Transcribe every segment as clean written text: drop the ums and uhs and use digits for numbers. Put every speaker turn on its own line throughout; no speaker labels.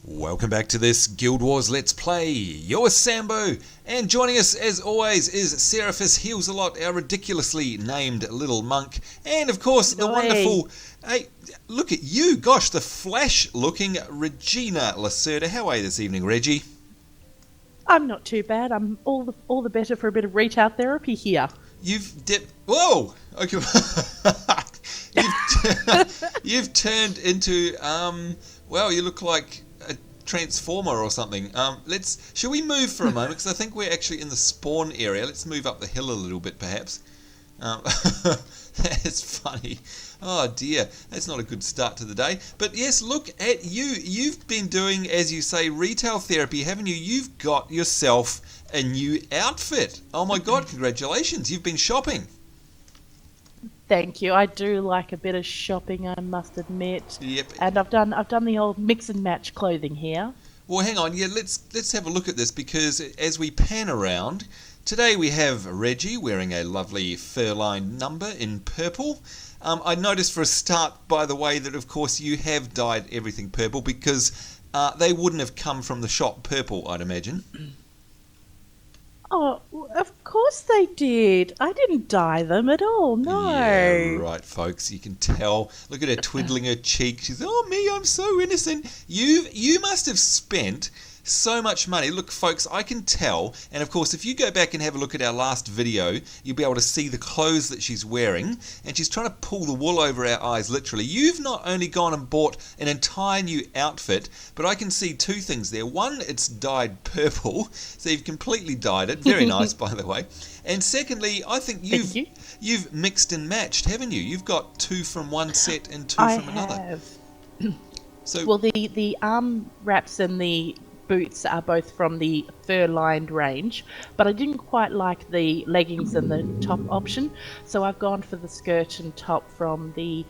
Welcome back to this Guild Wars Let's Play. You're Sambo, and joining us as always is Seraphis Heals a Lot, our ridiculously named little monk, and of course the wonderful, hey, look at you, gosh, the flash-looking Regina Lacerda. How are you this evening, Reggie?
I'm not too bad. I'm all the better for a bit of retail therapy here.
You've dipped. Whoa! Okay. You've turned into well, you look like a transformer or something. Shall we move for a moment, because I think we're actually in the spawn area. Let's move up the hill a little bit, perhaps. That's funny. Oh dear, that's not a good start to the day. But yes, look at you. You've been doing, as you say, retail therapy, haven't you? You've got yourself a new outfit. Oh my God, congratulations. You've been shopping.
Thank you. I do like a bit of shopping, I must admit.
Yep.
And I've done the old mix and match clothing here.
Well, hang on. Yeah, let's have a look at this, because as we pan around, today we have Reggie wearing a lovely fur-lined number in purple. I noticed for a start, by the way, that of course you have dyed everything purple, because they wouldn't have come from the shop purple, I'd imagine.
Oh, of course they did. I didn't dye them at all, no.
Yeah, right, folks. You can tell. Look at her twiddling her cheek. She's, oh, me, I'm so innocent. You must have spent so much money. Look, folks, I can tell. And, of course, if you go back and have a look at our last video, you'll be able to see the clothes that she's wearing. And she's trying to pull the wool over our eyes, literally. You've not only gone and bought an entire new outfit, but I can see two things there. One, it's dyed purple. So you've completely dyed it. Very nice, by the way. And secondly, I think you've mixed and matched, haven't you? You've got two from one set and two from another. I have. So,
well, the arm wraps and the boots are both from the fur-lined range, but I didn't quite like the leggings and the top option, so I've gone for the skirt and top from the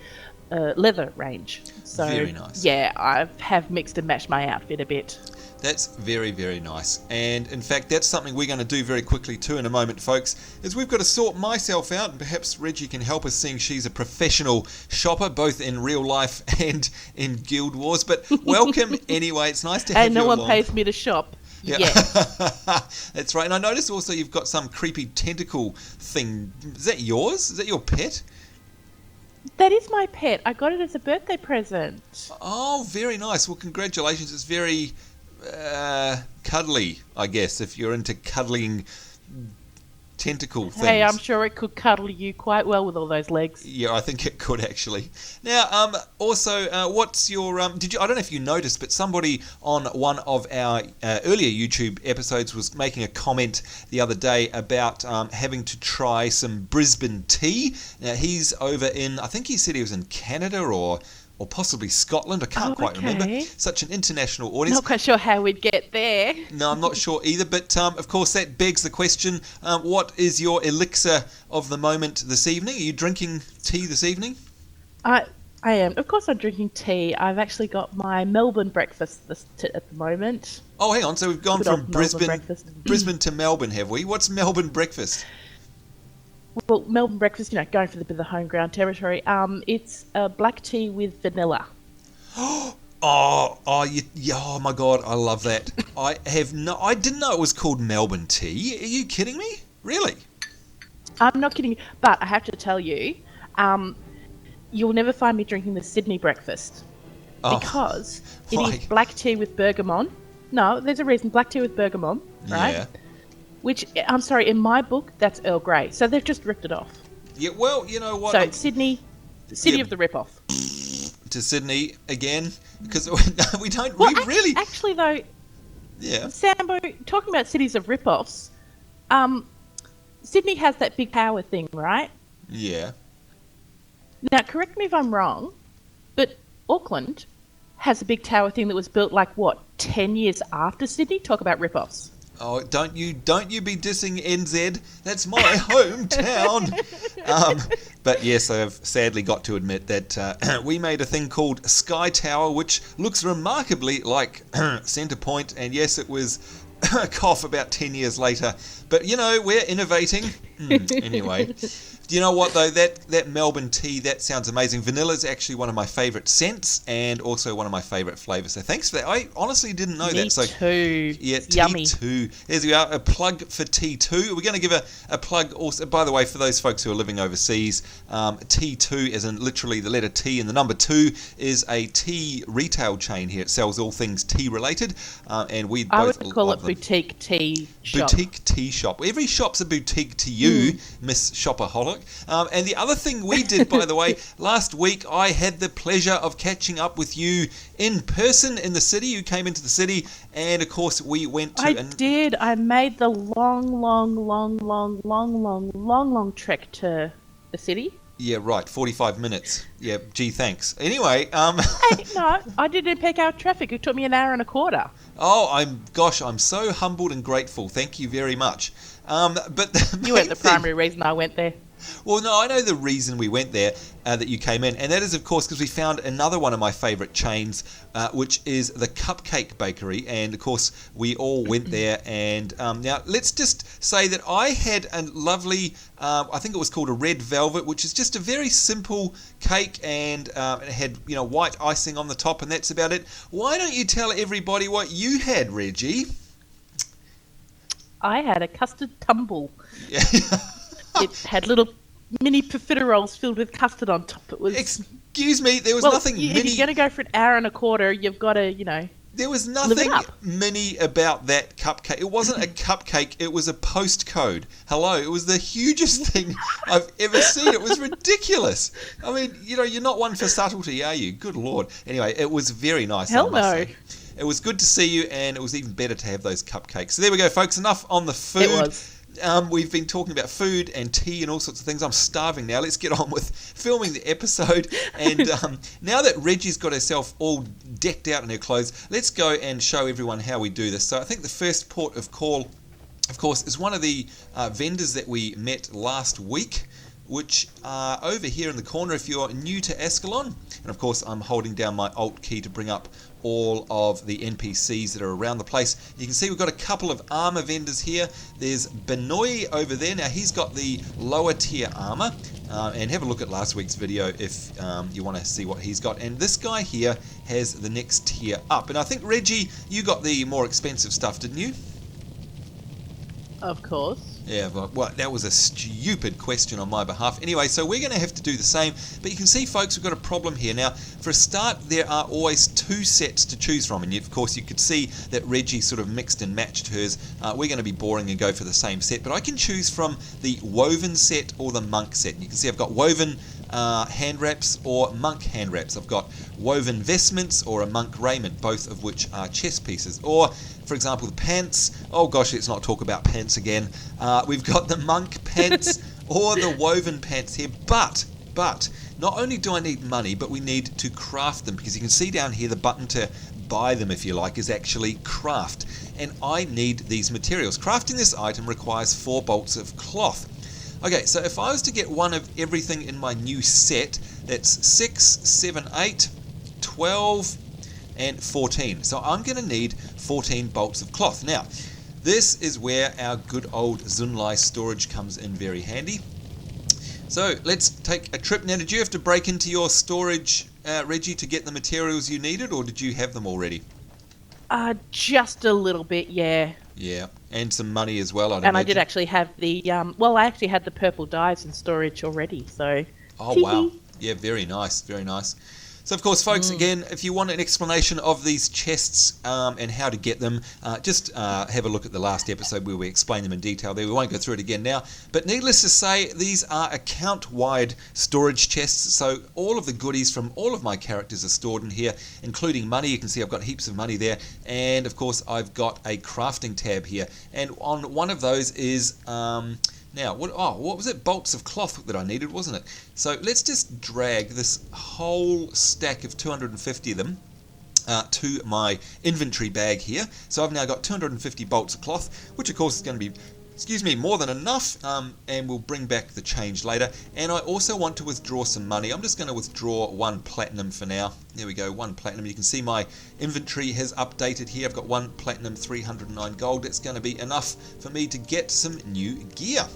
leather range. So,
very nice.
Yeah, I have mixed and matched my outfit a bit.
That's very, very nice. And in fact, that's something we're going to do very quickly too in a moment, folks, is we've got to sort myself out, and perhaps Reggie can help us, seeing she's a professional shopper, both in real life and in Guild Wars. But welcome anyway. It's nice to have you
along. And no
one
pays me to shop.
Yeah.
Yes.
That's right. And I noticed also you've got some creepy tentacle thing. Is that yours? Is that your pet?
That is my pet. I got it as a birthday present.
Oh, very nice. Well, congratulations. It's very cuddly, I guess, if you're into cuddling tentacle things.
Hey, I'm sure it could cuddle you quite well with all those legs.
Yeah, I think it could actually. Now, also, what's your I don't know if you noticed, but somebody on one of our earlier YouTube episodes was making a comment the other day about having to try some Brisbane tea. Now, he's over in, I think he said he was in Canada or possibly Scotland. I can't quite remember. Such an international audience.
Not quite sure how we'd get there.
No, I'm not sure either. But, of course, that begs the question, what is your elixir of the moment this evening? Are you drinking tea this evening?
I am. Of course I'm drinking tea. I've actually got my Melbourne breakfast at the moment.
Oh, hang on. So we've gone from Brisbane to Melbourne, have we? What's Melbourne breakfast?
Well, Melbourne breakfast, going for the bit of the home ground territory. It's black tea with vanilla.
Oh my God, I love that. I didn't know it was called Melbourne tea. Are you kidding me? Really?
I'm not kidding you, but I have to tell you, you'll never find me drinking the Sydney breakfast because it is black tea with bergamot. No, there's a reason. Black tea with bergamot, right? Yeah. Which, I'm sorry, in my book, that's Earl Grey. So they've just ripped it off.
Yeah, well, you know what?
So Sydney of the rip-off.
To Sydney again, because we don't.
Well,
we really.
Actually, though.
Yeah.
Sambo, talking about cities of rip-offs, Sydney has that big power thing, right?
Yeah.
Now, correct me if I'm wrong, but Auckland has a big tower thing that was built 10 years after Sydney? Talk about rip-offs.
Oh, don't you be dissing NZ? That's my hometown. But yes, I've sadly got to admit that we made a thing called Sky Tower, which looks remarkably like Centre Point, and yes, it was Cough about 10 years later. But, we're innovating. Anyway. Do you know what, though? That Melbourne tea, that sounds amazing. Vanilla is actually one of my favourite scents and also one of my favourite flavours. So thanks for that. I honestly didn't know that. So
too.
Yeah,
Yummy.
T2. There we are. A plug for T2. We're going to give a plug also. By the way, for those folks who are living overseas, T2 as in literally the letter T and the number 2 is a tea retail chain here. It sells all things tea related. And we both
I would call it
them.
boutique tea shop.
Boutique tea shop. Every shop's a boutique to you, Miss Shopaholic. And the other thing we did, by the way, last week I had the pleasure of catching up with you in person in the city. You came into the city, and of course we went to...
I did. I made the long trek to the city.
Yeah, right. 45 minutes. Yeah, gee, thanks. Anyway...
Hey, no, I didn't pick out traffic. It took me an hour and a quarter.
Oh, I'm so humbled and grateful. Thank you very much. But
you weren't the primary reason I went there.
Well, no, I know the reason we went there, that you came in, and that is, of course, because we found another one of my favourite chains, which is the Cupcake Bakery, and, of course, we all went there, and now, let's just say that I had a lovely, I think it was called a red velvet, which is just a very simple cake, and it had, white icing on the top, and that's about it. Why don't you tell everybody what you had, Reggie?
I had a custard tumble.
Yeah.
It had little mini profiteroles filled with custard on top. It was.
Excuse me, there was nothing mini.
If you're going to go for an hour and a quarter, you've got to,
There was nothing mini about that cupcake. It wasn't a cupcake, it was a postcode. Hello, it was the hugest thing I've ever seen. It was ridiculous. I mean, you're not one for subtlety, are you? Good Lord. Anyway, it was very nice.
Hell no.
Say. It was good to see you, and it was even better to have those cupcakes. So there we go, folks. Enough on the food.
It was.
We've been talking about food and tea and all sorts of things. I'm starving now. Let's get on with filming the episode. And now that Reggie's got herself all decked out in her clothes, let's go and show everyone how we do this. So I think the first port of call, of course, is one of the vendors that we met last week, which are over here in the corner if you're new to Ascalon. And of course, I'm holding down my Alt key to bring up all of the NPCs that are around the place. You can see we've got a couple of armor vendors here. There's Benoy over there. Now he's got the lower tier armor, and have a look at last week's video if you want to see what he's got. And this guy here has the next tier up. And I think, Reggie, you got the more expensive stuff, didn't you?
Of course.
Yeah, well, that was a stupid question on my behalf. Anyway, so we're going to have to do the same. But you can see, folks, we've got a problem here. Now, for a start, there are always 2 sets to choose from. And, of course, you could see that Reggie sort of mixed and matched hers. We're going to be boring and go for the same set. But I can choose from the woven set or the monk set. And you can see I've got woven hand wraps or monk hand wraps. I've got woven vestments or a monk raiment, both of which are chest pieces. Or, for example, the pants. Oh gosh, let's not talk about pants again. We've got the monk pants or the woven pants here. But not only do I need money, but we need to craft them, because you can see down here the button to buy them, if you like, is actually craft. And I need these materials. Crafting this item requires 4 bolts of cloth. Okay, so if I was to get one of everything in my new set, that's 6, 7, 8, 12, and 14. So I'm going to need 14 bolts of cloth. Now, this is where our good old Zunlai storage comes in very handy. So let's take a trip. Now, did you have to break into your storage, Reggie, to get the materials you needed, or did you have them already?
Just a little bit, yeah.
Yeah, and some money as well, I'd
imagine.
imagine.
I did actually have the, I actually had the purple dyes in storage already, so...
Oh, wow. Yeah, very nice, very nice. So, of course, folks, again, if you want an explanation of these chests and how to get them, just have a look at the last episode where we explain them in detail there. We won't go through it again now. But needless to say, these are account-wide storage chests. So all of the goodies from all of my characters are stored in here, including money. You can see I've got heaps of money there. And, of course, I've got a crafting tab here. And on one of those is... Now, what was it? Bolts of cloth that I needed, wasn't it? So let's just drag this whole stack of 250 of them to my inventory bag here. So I've now got 250 bolts of cloth, which of course is going to be excuse me, more than enough, and we'll bring back the change later. And I also want to withdraw some money. I'm just going to withdraw 1 platinum for now. There we go, 1 platinum. You can see my inventory has updated here. I've got 1 platinum, 309 gold. It's going to be enough for me to get some new gear.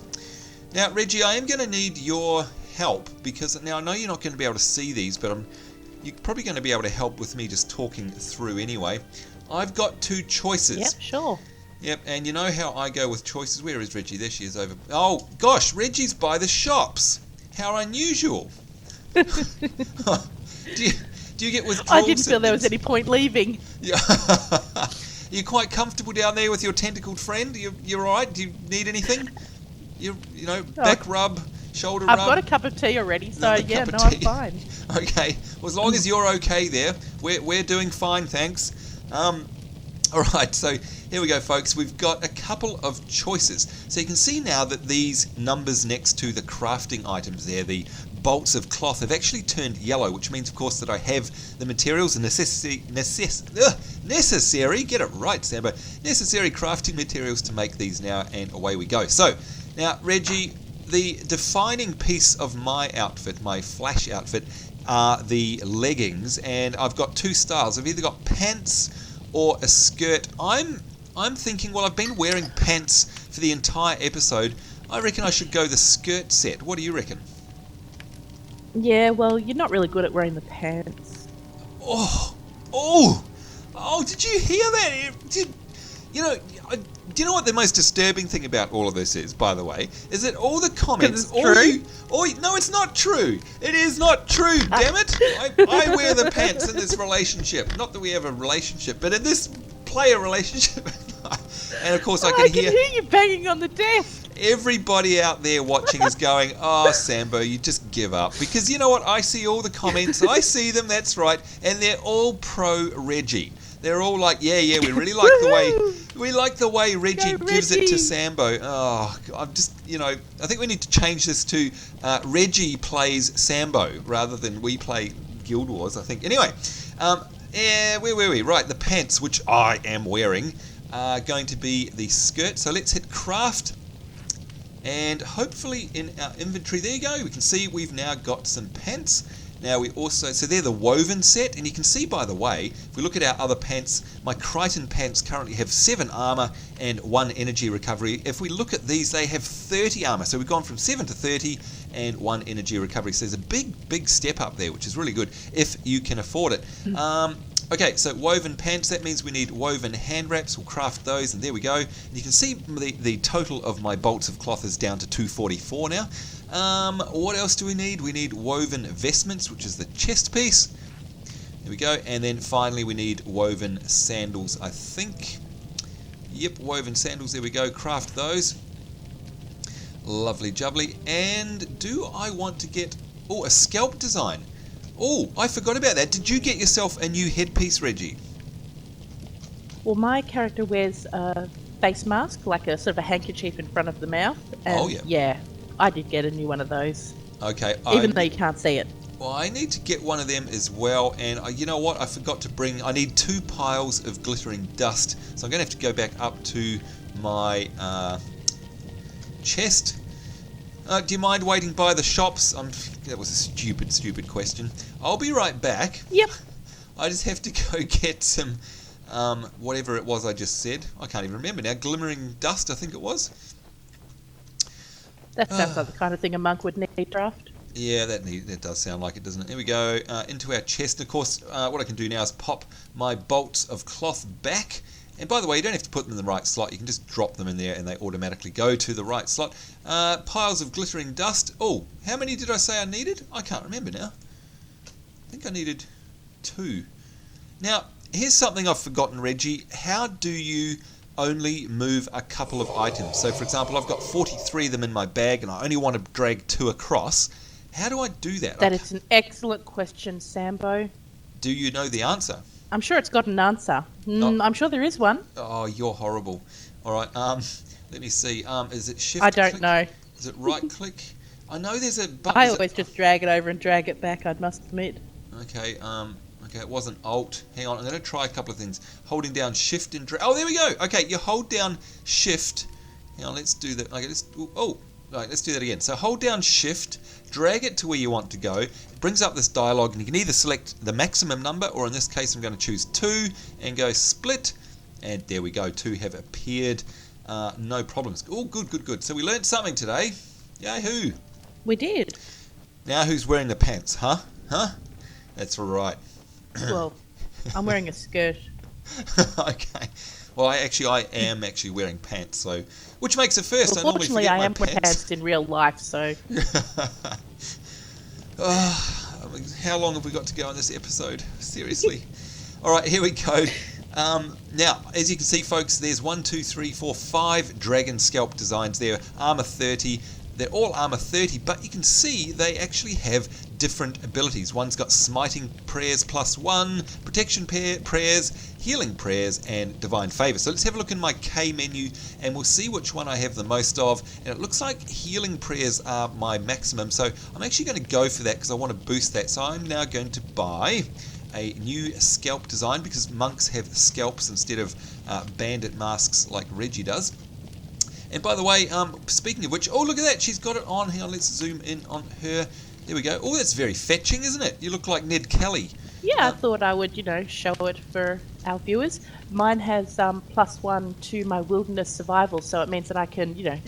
Now, Reggie, I am going to need your help, because now I know you're not going to be able to see these, but you're probably going to be able to help with me just talking through anyway. I've got 2 choices.
Yep, sure.
Yep, and you know how I go with choices. Where is Reggie? There she is over. Oh, gosh, Reggie's by the shops. How unusual. do you get withdrawal
I didn't feel there was any point leaving.
Yeah. You're quite comfortable down there with your tentacled friend? You're all right? Do you need anything? Back rub, shoulder rub?
I've got a cup of tea already, so yeah, no, I'm fine.
Okay, well, as long as you're okay there, we're doing fine, thanks. Alright, so here we go, folks. We've got a couple of choices. So you can see now that these numbers next to the crafting items there, the bolts of cloth, have actually turned yellow, which means, of course, that I have the materials, the necessary, get it right, Sambo, necessary crafting materials to make these now, and away we go. So, now, Reggie, the defining piece of my outfit, my flash outfit, are the leggings, and I've got 2 styles. I've either got pants or a skirt. I'm thinking, well, I've been wearing pants for the entire episode. I reckon I should go the skirt set. What do you reckon?
Yeah, well, you're not really good at wearing the pants.
Oh, did you hear that? Do you know what the most disturbing thing about all of this is, by the way? Is that all the comments... No, it's not true. It is not true, damn it. I wear the pants in this relationship. Not that we have a relationship, but in this player relationship. And of course I can hear
you banging on the desk.
Everybody out there watching is going, oh, Sambo, you just give up. Because you know what? I see all the comments. I see them, that's right. And they're all pro Reggie. They're all like, yeah, we really like the way Reggie gives it to Sambo. Oh, I'm just, I think we need to change this to Reggie plays Sambo rather than we play Guild Wars, I think. Anyway, where were we? Right, the pants, which I am wearing, are going to be the skirt. So let's hit craft. And hopefully in our inventory, there you go, we can see we've now got some pants. Now so they're the woven set, and you can see, by the way, if we look at our other pants, my Crichton pants currently have 7 armor and 1 energy recovery. If we look at these, they have 30 armor, so we've gone from 7 to 30 and 1 energy recovery. So there's a big step up there, which is really good if you can afford it. Okay, so woven pants, that means we need woven hand wraps. We'll craft those, and there we go. And you can see the total of my bolts of cloth is down to 244 now. What else do we need? We need woven vestments, which is the chest piece. There we go. And then finally we need woven sandals, I think. Yep, woven sandals, there we go. Craft those. Lovely jubbly. And do I want to get... a scalp design. Oh, I forgot about that. Did you get yourself a new headpiece, Reggie?
Well, my character wears a face mask, like a sort of a handkerchief in front of the mouth. And yeah, I did get a new one of those. Okay. Even though you can't see it.
Well, I need to get one of them as well. And you know what? I forgot to bring... I need 2 piles of glittering dust. So I'm going to have to go back up to my chest. Do you mind waiting by the shops? That was a stupid question. I'll be right back.
Yep.
I just have to go get some, whatever it was I just said. I can't even remember now. Glimmering dust, I think it was.
That sounds like the kind of thing a monk would need draft.
Yeah, that does sound like it, doesn't it? Here we go, into our chest. Of course, what I can do now is pop my bolts of cloth back. And by the way, you don't have to put them in the right slot. You can just drop them in there and they automatically go to the right slot. Piles of glittering dust. Oh, how many did I say I needed? I can't remember now. I think I needed 2. Now, here's something I've forgotten, Reggie. How do you only move a couple of items? So, for example, I've got 43 of them in my bag and I only want to drag 2 across. How do I do that?
That is an excellent question, Sambo.
Do you know the answer?
I'm sure it's got an answer. I'm sure there is one.
Oh, you're horrible. All right, let me see. Is it shift?
I don't know.
Is it right click? I know there's a button.
I always just drag it over and drag it back, I must admit.
Okay, it wasn't alt. Hang on, I'm going to try a couple of things. Holding down shift and drag. Oh, there we go. Okay, you hold down shift Hang on, let's do that. Okay, let's do that again. So hold down Shift, drag it to where you want to go. It brings up this dialog, and you can either select the maximum number, or in this case I'm going to choose 2 and go split. And there we go, 2 have appeared. No problems. Oh, good. So we learned something today. Yahoo!
We did.
Now who's wearing the pants, huh? That's right.
Well, I'm wearing a skirt.
Okay. Well, I am actually wearing pants, so which makes it first.
Well, fortunately, I am wearing pants in real life, so.
How long have we got to go on this episode? Seriously. All right, here we go. Now, as you can see, folks, there's 5 dragon scalp designs there. Armor 30. They're all armor 30, but you can see they actually have different abilities. One's got smiting prayers +1, protection prayers, healing prayers, and divine favor. So let's have a look in my K menu, and we'll see which one I have the most of. And it looks like healing prayers are my maximum, so I'm actually going to go for that because I want to boost that. So I'm now going to buy a new scalp design because monks have scalps instead of bandit masks like Reggie does. And by the way, speaking of which, oh, look at that. She's got it on. Hang on, let's zoom in on her. There we go. Oh, that's very fetching, isn't it? You look like Ned Kelly.
Yeah, I thought I would, show it for our viewers. Mine has +1 to my wilderness survival, so it means that I can,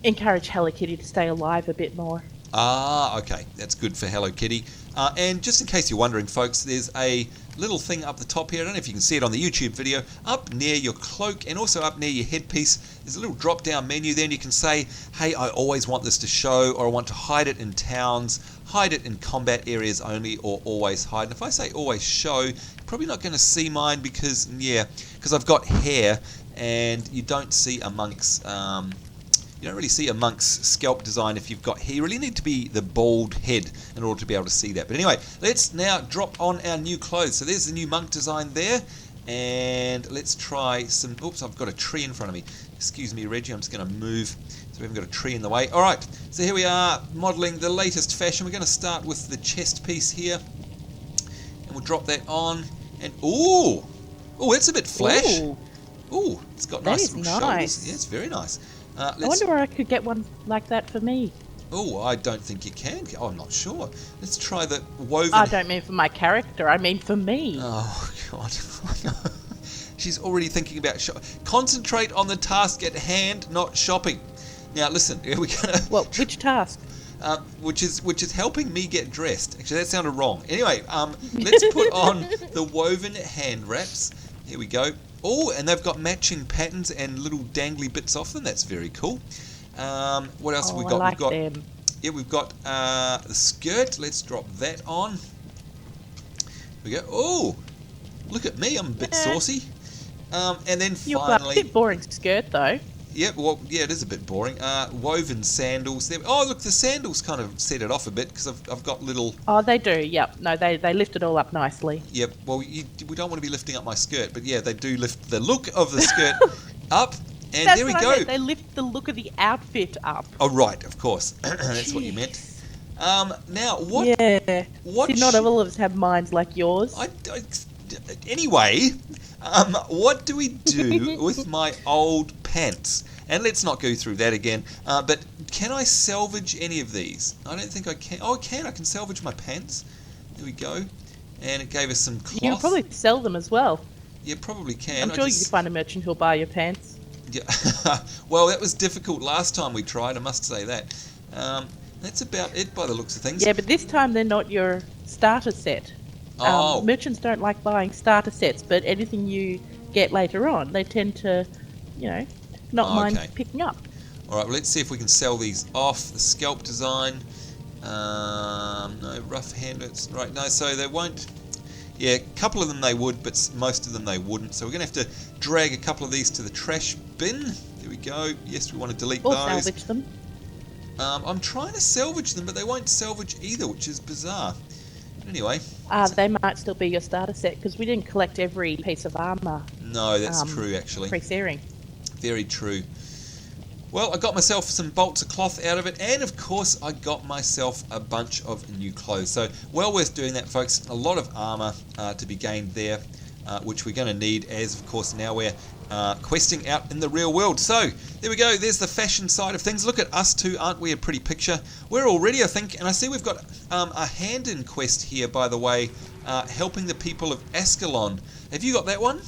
encourage Hello Kitty to stay alive a bit more.
Ah, okay. That's good for Hello Kitty. And just in case you're wondering, folks, there's a little thing up the top here. I don't know if you can see it on the YouTube video. Up near your cloak and also up near your headpiece, there's a little drop-down menu there, and you can say, hey, I always want this to show, or I want to hide it in towns, hide it in combat areas only, or always hide. And if I say always show, you're probably not going to see mine because I've got hair, and you don't see a monk's... You don't really see a monk's scalp design if you've got hair. You really need to be the bald head in order to be able to see that. But anyway, let's now drop on our new clothes. So there's the new monk design there. And let's try some... Oops, I've got a tree in front of me. Excuse me, Reggie, I'm just going to move so we haven't got a tree in the way. All right, so here we are modelling the latest fashion. We're going to start with the chest piece here. And we'll drop that on. And, ooh, that's a bit flash. Ooh, it's got nice little shoulders. Yeah, it's very nice.
I wonder where I could get one like that for me.
Oh, I don't think you can. Oh, I'm not sure. Let's try the woven...
I don't mean for my character, I mean for me.
Oh, God. She's already thinking about concentrate on the task at hand, not shopping. Now, listen, we're going to...
Well, which task?
Which is helping me get dressed. Actually, that sounded wrong. Anyway, let's put on the woven hand wraps. Here we go. Oh, and they've got matching patterns and little dangly bits off them. That's very cool. What else have we got?
I like them.
Yeah, we've got the skirt. Let's drop that on. Here we go. Oh, look at me. I'm a bit saucy. And then
You've got a bit boring skirt, though.
Yeah, it is a bit boring. Woven sandals. Oh, look, the sandals kind of set it off a bit because I've got little...
Oh, they do, yep. No, they lift it all up nicely.
Yep, well, we don't want to be lifting up my skirt, but yeah, they do lift the look of the skirt up, and there we go.
They lift the look of the outfit up.
Oh, right, of course. That's what you meant. Now, what...
Yeah. See, not all of us have minds like yours.
Anyway... what do we do with my old pants? And let's not go through that again. But can I salvage any of these? I don't think I can. Oh, I can. I can salvage my pants. There we go. And it gave us some cloth.
You can probably sell them as well.
Yeah, probably can.
I'm sure you can find a merchant who'll buy your pants.
Yeah. Well, that was difficult last time we tried, I must say that. That's about it by the looks of things.
Yeah, but this time they're not your starter set. Merchants don't like buying starter sets, but anything you get later on, they tend to, not mind picking up.
All right, well, let's see if we can sell these off. The scalp design, no, rough handles, right, no, so they won't, yeah, a couple of them they would, but most of them they wouldn't, so we're going to have to drag a couple of these to the trash bin. There we go. Yes, we want to delete those. Or
salvage them.
I'm trying to salvage them, but they won't salvage either, which is bizarre. Anyway.
They might still be your starter set because we didn't collect every piece of armour.
No, that's true, actually.
Pre-searing.
Very true. Well, I got myself some bolts of cloth out of it, and of course I got myself a bunch of new clothes. So, well worth doing that, folks. A lot of armour to be gained there. which we're going to need as, of course, now we're questing out in the real world. So, there we go. There's the fashion side of things. Look at us two. Aren't we a pretty picture? We're already, I think, and I see we've got a hand-in quest here, by the way, helping the people of Ascalon. Have you got that one?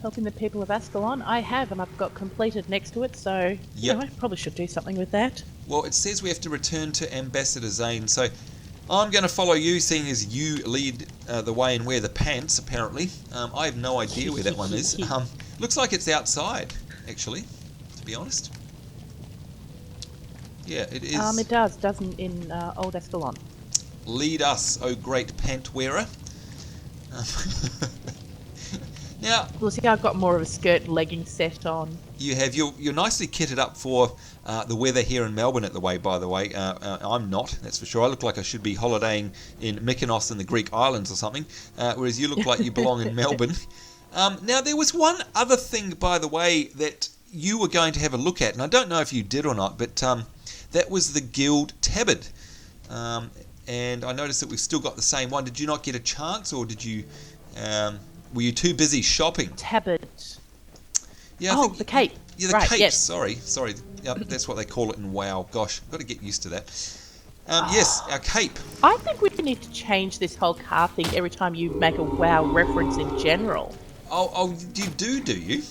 Helping the people of Ascalon? I have, and I've got completed next to it, so I probably should do something with that.
Well, it says we have to return to Ambassador Zane, so I'm going to follow you, seeing as you lead the way and wear the pants, apparently. I have no idea where that one is. Looks like it's outside, actually, to be honest. Yeah, it is.
It does, doesn't in Old Ascalon.
Lead us, oh great pant wearer. Now,
well, see, I've got more of a skirt and legging set on.
You have. You're nicely kitted up for the weather here in Melbourne at the way, by the way. I'm not, that's for sure. I look like I should be holidaying in Mykonos in the Greek islands or something, whereas you look like you belong in Melbourne. Now, there was one other thing, by the way, that you were going to have a look at, and I don't know if you did or not, but that was the Guild Tabard. And I noticed that we've still got the same one. Did you not get a chance, or did you... were you too busy shopping?
Tabard.
Yeah,
I think the cape.
Yeah, the
right,
cape.
Yes.
Sorry. Yep, that's what they call it in WoW. Gosh, got to get used to that. Yes, our cape.
I think we need to change this whole car thing every time you make a WoW reference in general.
Oh, you do you?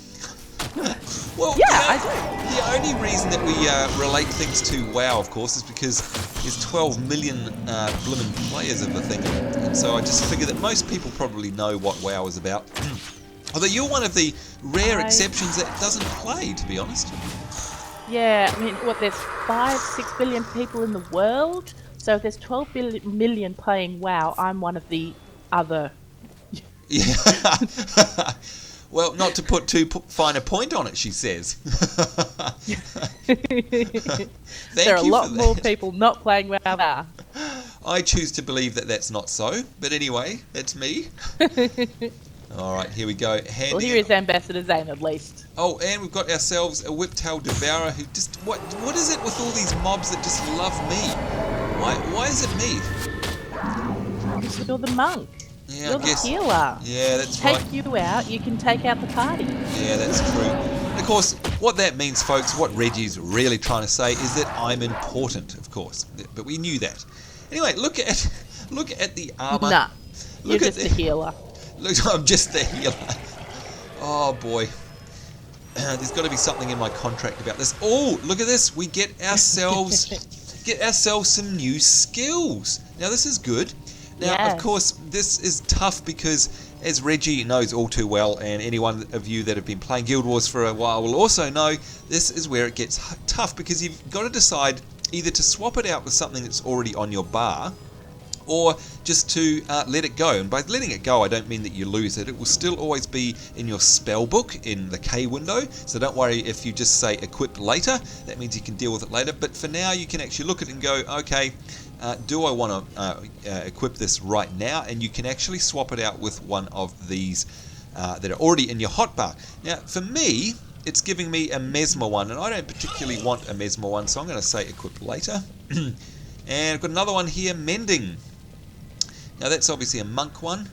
Well,
yeah, I do.
The only reason that we relate things to WoW, of course, is because there's 12 million blooming players of the thing, and so I just figure that most people probably know what WoW is about. Although you're one of the rare exceptions that doesn't play, to be honest.
Yeah, I mean, there's 5-6 billion people in the world, so if there's 12 million playing WoW, I'm one of the other.
Yeah. Well, not to put too fine a point on it, she says.
There are a lot more people not playing WoW.
I choose to believe that that's not so, but anyway, that's me. All right, here we go.
Well, here is Ambassador Zane, at least.
Oh, and we've got ourselves a whiptail devourer who just... What is it with all these mobs that just love me? Why is it me?
Because you're the monk.
Yeah,
you're
I guess.
The healer.
Yeah, that's right.
Take you out, you can take out the party.
Yeah, that's true. And of course, what that means, folks, what Reggie's really trying to say is that I'm important, of course. But we knew that. Anyway, look at the armor.
Nah, you're just a healer.
Look, I'm just the healer. Oh boy. There's got to be something in my contract about this. Oh, look at this. We get ourselves some new skills. Now this is good. Now,
yes.
Of course, this is tough because, as Reggie knows all too well, and anyone of you that have been playing Guild Wars for a while will also know, this is where it gets tough because you've got to decide either to swap it out with something that's already on your bar, or just to let it go. And by letting it go, I don't mean that you lose it. It will still always be in your spell book in the K window, so don't worry if you just say equip later. That means you can deal with it later, but for now you can actually look at it and go, okay, do I want to equip this right now? And you can actually swap it out with one of these that are already in your hotbar. Now, for me, it's giving me a Mesmer one, and I don't particularly want a Mesmer one, so I'm going to say equip later. And I've got another one here, Mending. Now, that's obviously a monk one.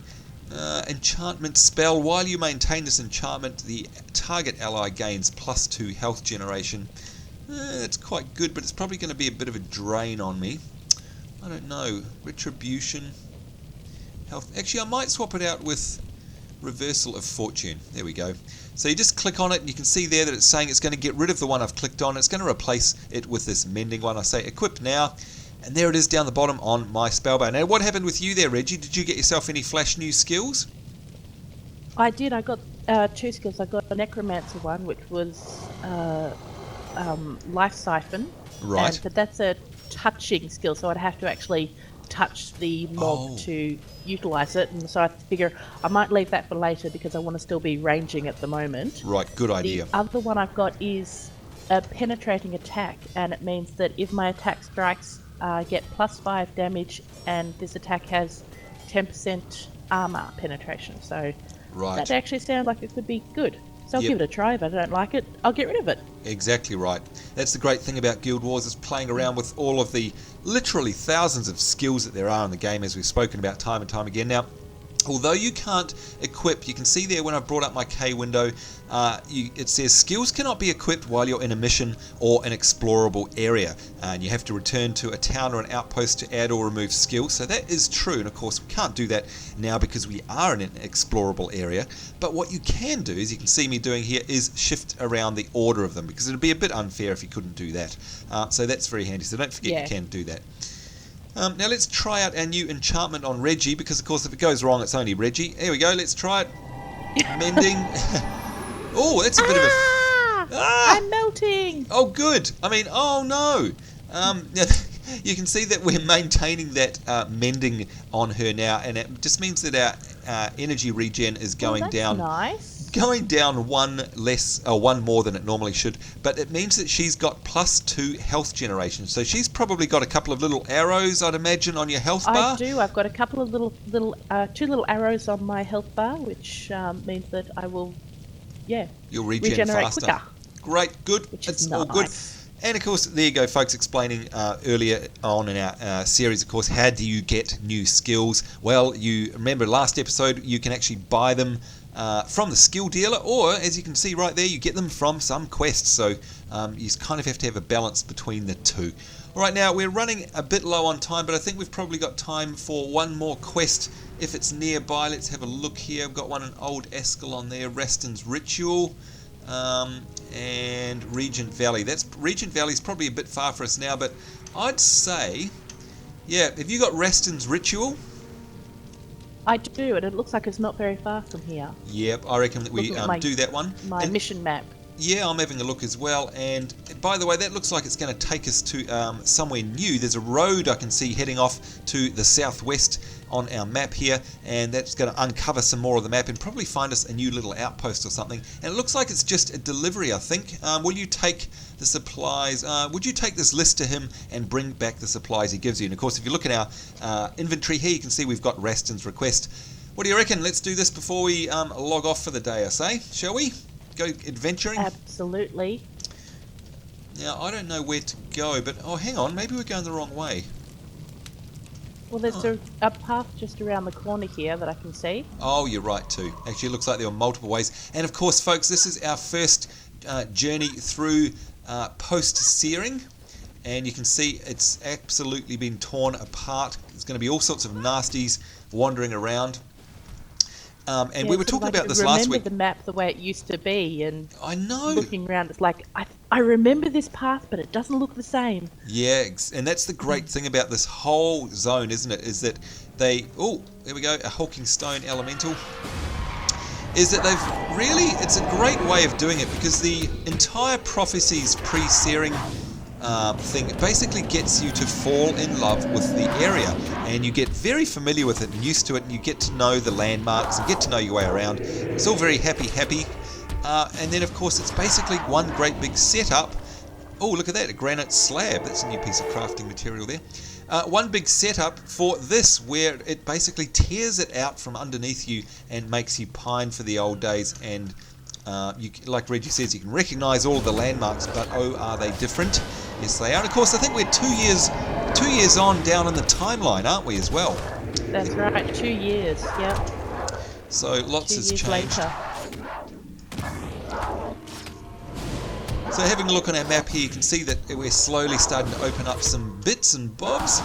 Enchantment spell. While you maintain this enchantment, the target ally gains +2 health generation. That's quite good, but it's probably going to be a bit of a drain on me. I don't know. Retribution. Health. Actually, I might swap it out with Reversal of Fortune. There we go. So you just click on it and you can see there that it's saying it's going to get rid of the one I've clicked on. It's going to replace it with this Mending one. I say equip now. And there it is down the bottom on my spellbar. Now, what happened with you there, Reggie? Did you get yourself any flash new skills?
I did. I got 2 skills. I got a Necromancer one, which was Life Siphon.
Right.
But that's a touching skill, so I'd have to actually touch the mob to utilise it. And so I figure I might leave that for later because I want to still be ranging at the moment.
Right, good idea.
The other one I've got is a penetrating attack, and it means that if my attack strikes, get +5 damage, and this attack has 10% armor penetration. So that actually sounds like it could be good. So I'll give it a try. If I don't like it, I'll get rid of it.
Exactly right. That's the great thing about Guild Wars, is playing around with all of the literally thousands of skills that there are in the game, as we've spoken about time and time again. Now, Although you can't equip, you can see there when I brought up my K window, it says skills cannot be equipped while you're in a mission or an explorable area. And you have to return to a town or an outpost to add or remove skills. So that is true. And of course, we can't do that now because we are in an explorable area. But what you can do, as you can see me doing here, is shift around the order of them, because it would be a bit unfair if you couldn't do that. So that's very handy. So don't forget you can do that. Now let's try out our new enchantment on Reggie, because of course if it goes wrong it's only Reggie. Here we go, let's try it. Mending. Oh, that's a bit of a...
I'm melting!
Oh good! I mean, oh no! Now, you can see that we're maintaining that mending on her now, and it just means that our energy regen is going down.
Nice.
Going down one more than it normally should, but it means that she's got +2 health generation. So she's probably got a couple of little arrows, I'd imagine, on your health bar.
I do. I've got a couple of two little arrows on my health bar, which means that I will,
you'll regenerate faster.
Quicker.
Great, good. It's all good. And of course, there you go, folks, explaining earlier on in our series, of course, how do you get new skills? Well, you remember last episode, you can actually buy them from the skill dealer, or as you can see right there, you get them from some quests. So you kind of have to have a balance between the two. All right, now we're running a bit low on time, but I think we've probably got time for one more quest if it's nearby. Let's have a look here. I've got one in Old Ascalon there, Raston's Ritual, and Regent Valley. Regent Valley's probably a bit far for us now, but I'd say, have you got Raston's Ritual?
I do, and it looks like it's not very far from here.
Yep, I reckon that we do that one.
My mission map.
Yeah, I'm having a look as well. And by the way, that looks like it's going to take us to somewhere new. There's a road I can see heading off to the southwest on our map here, and that's going to uncover some more of the map and probably find us a new little outpost or something. And it looks like it's just a delivery, I think. Will you take the supplies? Would you take this list to him and bring back the supplies he gives you? And of course, if you look at our inventory here, you can see we've got Raston's request. What do you reckon? Let's do this before we log off for the day, I say. Shall we? Go adventuring?
Absolutely.
Now, I don't know where to go, but... Oh, hang on. Maybe we're going the wrong way.
Well, there's a path just around the corner here that I can see.
Oh, you're right, too. Actually, it looks like there are multiple ways. And, of course, folks, this is our first journey through post-searing. And you can see it's absolutely been torn apart. There's going to be all sorts of nasties wandering around. And we were talking about this last week.
Remember the map the way it used to be, and
I know.
Looking around, it's like I remember this path, but it doesn't look the same.
Yeah, and that's the great thing about this whole zone, isn't it? Is that they there we go, a hulking stone elemental. Is that they've really? It's a great way of doing it, because the entire prophecies pre-searing thing basically gets you to fall in love with the area, and you get very familiar with it and used to it, and you get to know the landmarks and get to know your way around. It's all very happy, and then of course it's basically one great big setup. Oh, look at that, a granite slab. That's a new piece of crafting material there. One big setup for this, where it basically tears it out from underneath you and makes you pine for the old days. And like Reggie says, you can recognise all of the landmarks, but oh, are they different? Yes, they are. And of course, I think we're 2 years on down in the timeline, aren't we, as well?
That's right, 2 years, yep.
So lots has changed.
Later.
So having a look on our map here, you can see that we're slowly starting to open up some bits and bobs.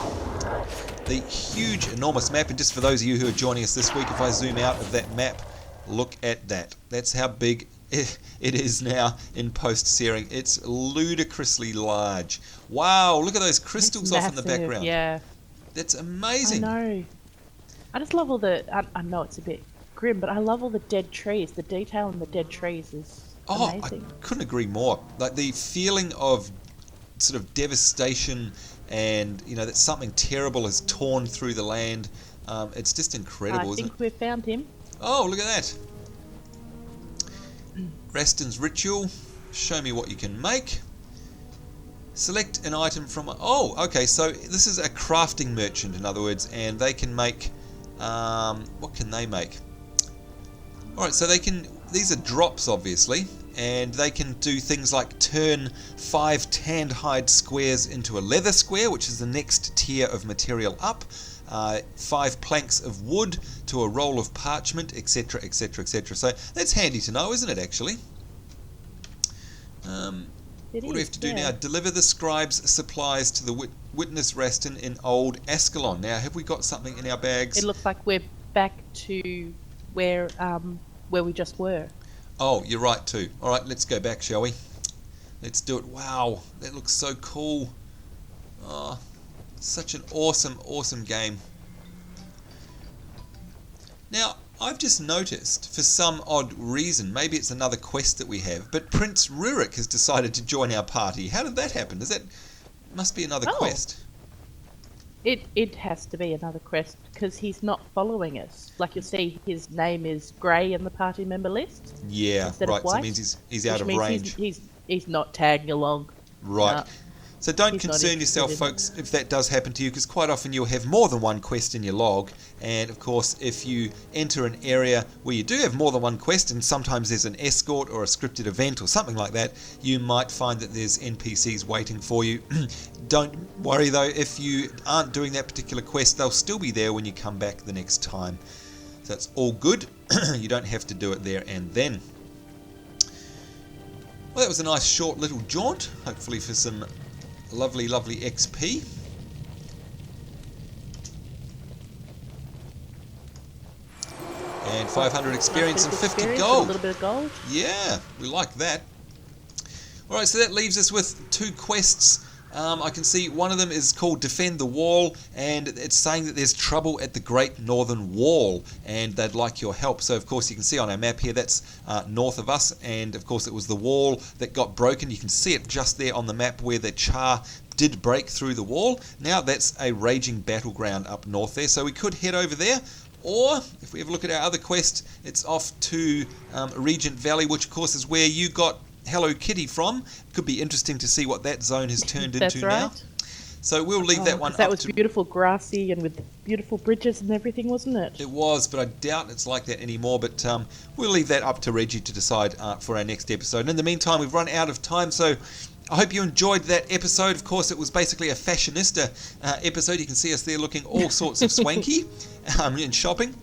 The huge, enormous map, and just for those of you who are joining us this week, if I zoom out of that map, look at that. That's how big it is now in post-searing. It's ludicrously large. Wow, look at those crystals off in the background.
Yeah.
That's amazing.
I know. I just love all the... I know it's a bit grim, but I love all the dead trees. The detail in the dead trees is amazing.
I couldn't agree more. Like the feeling of sort of devastation and, that something terrible has torn through the land. It's just incredible, isn't it?
I think we've found him.
Oh, look at that. Raston's Ritual. Show me what you can make. Select an item from... Oh, okay, so this is a crafting merchant, in other words, and they can make... what can they make? Alright, so they can... These are drops, obviously, and they can do things like turn 5 tanned hide squares into a leather square, which is the next tier of material up. 5 planks of wood to a roll of parchment, etc, etc, etc. So that's handy to know, isn't it, actually? What do we have to do now? Deliver the scribe's supplies to the witness Raston in Old Ascalon. Now, have we got something in our bags?
It looks like we're back to where we just were.
Oh, you're right too. All right, let's go back, shall we? Let's do it. Wow, that looks so cool. Oh, such an awesome, awesome game. Now, I've just noticed, for some odd reason, maybe it's another quest that we have, but Prince Rurik has decided to join our party. How did that happen? Must be another quest.
It has to be another quest, because he's not following us. Like you'll see, his name is grey in the party member list.
Yeah, right. So it means he's out of range.
He's not tagging along.
Right. So don't concern yourself, folks, if that does happen to you, because quite often you'll have more than one quest in your log. And of course, if you enter an area where you do have more than one quest, and sometimes there's an escort or a scripted event or something like that, you might find that there's NPCs waiting for you. Don't worry though, if you aren't doing that particular quest, they'll still be there when you come back the next time. So that's all good. You don't have to do it there and then. Well, that was a nice short little jaunt, hopefully for some lovely, lovely XP. And 500 experience and 50 gold.
A little bit of gold.
Yeah, we like that. Alright, so that leaves us with 2 quests. I can see one of them is called Defend the Wall, and it's saying that there's trouble at the Great Northern Wall, and they'd like your help. So, of course, you can see on our map here, that's north of us, and, of course, it was the wall that got broken. You can see it just there on the map where the Char did break through the wall. Now that's a raging battleground up north there, so we could head over there. Or, if we have a look at our other quest, it's off to Regent Valley, which, of course, is where you got Hello Kitty from. Could be interesting to see what that zone has turned into now. So we'll leave that one up.
That was beautiful, grassy, and with beautiful bridges and everything, wasn't it?
It was, but I doubt it's like that anymore. But we'll leave that up to Reggie to decide for our next episode. And in the meantime, we've run out of time, so I hope you enjoyed that episode. Of course, it was basically a fashionista episode. You can see us there looking all sorts of swanky in shopping.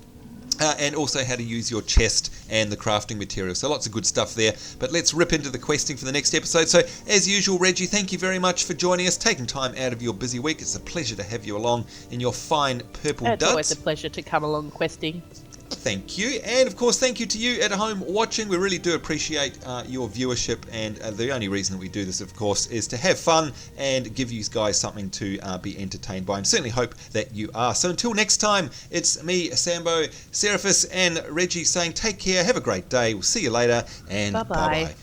And also how to use your chest and the crafting material. So lots of good stuff there. But let's rip into the questing for the next episode. So as usual, Reggie, thank you very much for joining us, taking time out of your busy week. It's a pleasure to have you along in your fine purple duds.
It's always a pleasure to come along questing.
Thank you. And of course, thank you to you at home watching. We really do appreciate your viewership. And the only reason that we do this, of course, is to have fun and give you guys something to be entertained by. And certainly hope that you are. So until next time, it's me, Sambo, Seraphis, and Reggie saying take care, have a great day. We'll see you later, and bye-bye.